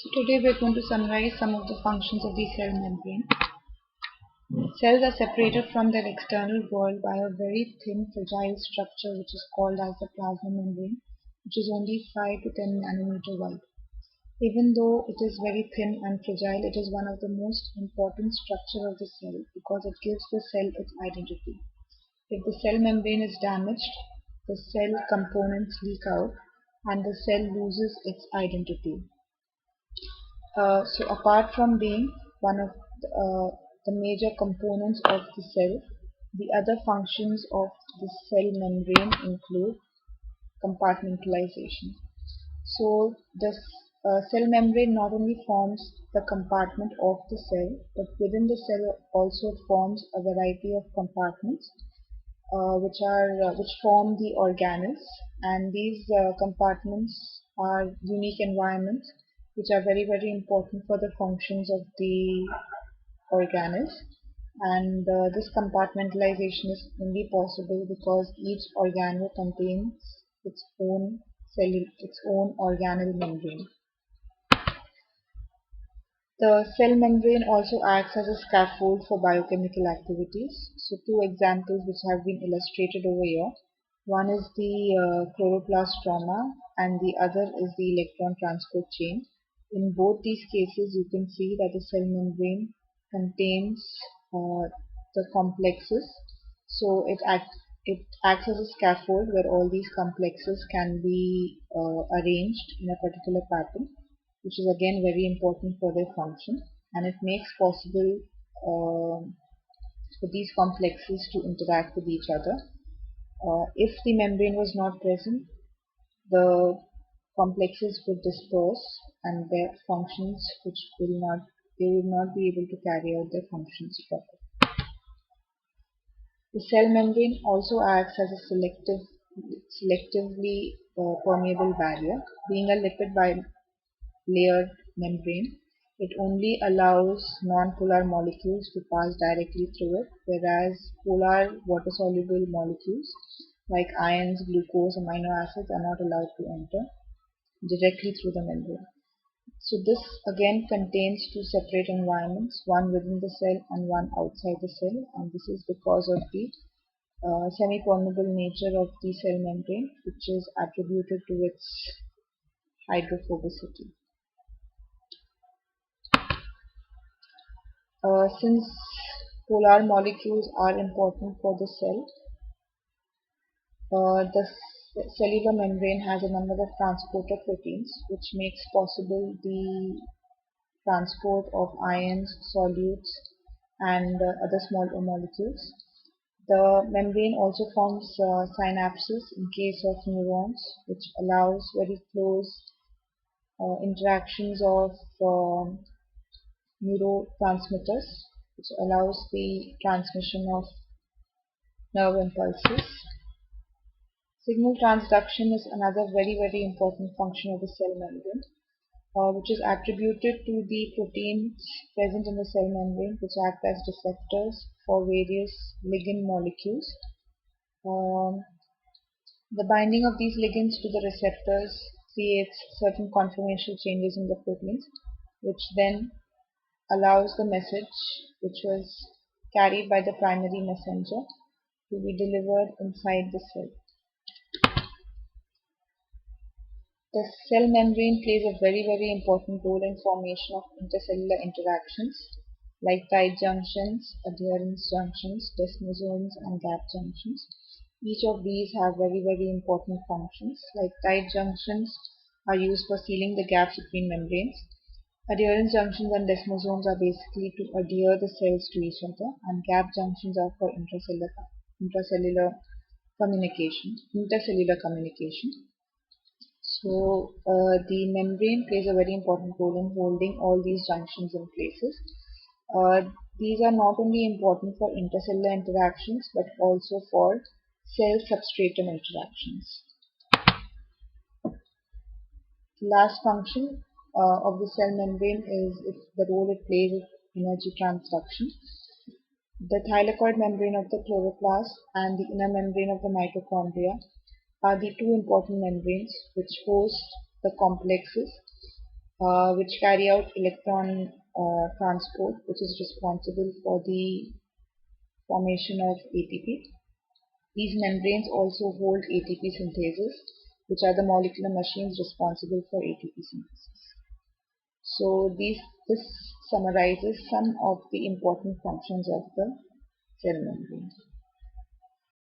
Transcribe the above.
Today we are going to summarize some of the functions of the cell membrane. Cells are separated from their external world by a very thin, fragile structure which is called as the plasma membrane, which is only 5 to 10 nanometer wide. Even though it is very thin and fragile, it is one of the most important structure of the cell because it gives the cell its identity. If the cell membrane is damaged, the cell components leak out and the cell loses its identity. So apart from being one of the major components of the cell, the other functions of the cell membrane include compartmentalization. So the cell membrane not only forms the compartment of the cell, but within the cell also forms a variety of compartments which form the organelles, and these compartments are unique environments which are very important for the functions of the organelles, and this compartmentalization is only possible because each organelle contains its own organelle membrane. The cell membrane also acts as a scaffold for biochemical activities. So two examples which have been illustrated over here. One is the chloroplast stroma and the other is the electron transport chain. In both these cases you can see that the cell membrane contains the complexes. So it acts as a scaffold where all these complexes can be arranged in a particular pattern, which is again very important for their function, and it makes possible for these complexes to interact with each other. If the membrane was not present, the complexes would disperse and their functions they will not be able to carry out their functions properly. The cell membrane also acts as a selectively permeable barrier. Being a lipid layered membrane, it only allows non-polar molecules to pass directly through it, whereas polar water-soluble molecules like ions, glucose, amino acids are not allowed to enter directly through the membrane. So this again contains two separate environments, one within the cell and one outside the cell, and this is because of the semi-permeable nature of the cell membrane, which is attributed to its hydrophobicity. Since polar molecules are important for the cell, the cellular membrane has a number of transporter proteins which makes possible the transport of ions, solutes, and other smaller molecules. The membrane also forms synapses in case of neurons, which allows very close interactions of neurotransmitters, which allows the transmission of nerve impulses. Signal transduction is another very important function of the cell membrane, which is attributed to the proteins present in the cell membrane, which act as receptors for various ligand molecules. The binding of these ligands to the receptors creates certain conformational changes in the proteins, which then allows the message which was carried by the primary messenger to be delivered inside the cell. The cell membrane plays a very important role in formation of intercellular interactions like tight junctions, adherence junctions, desmosomes, and gap junctions. Each of these have very important functions. Like tight junctions are used for sealing the gaps between membranes. Adherence junctions and desmosomes are basically to adhere the cells to each other, and gap junctions are for intercellular communication. So the membrane plays a very important role in holding all these junctions in places. These are not only important for intercellular interactions but also for cell substratum interactions. The last function of the cell membrane is the role it plays in energy transduction. The thylakoid membrane of the chloroplast and the inner membrane of the mitochondria are the two important membranes which host the complexes which carry out electron transport, which is responsible for the formation of ATP. These membranes also hold ATP synthesis, which are the molecular machines responsible for ATP synthesis. So this summarizes some of the important functions of the cell membrane.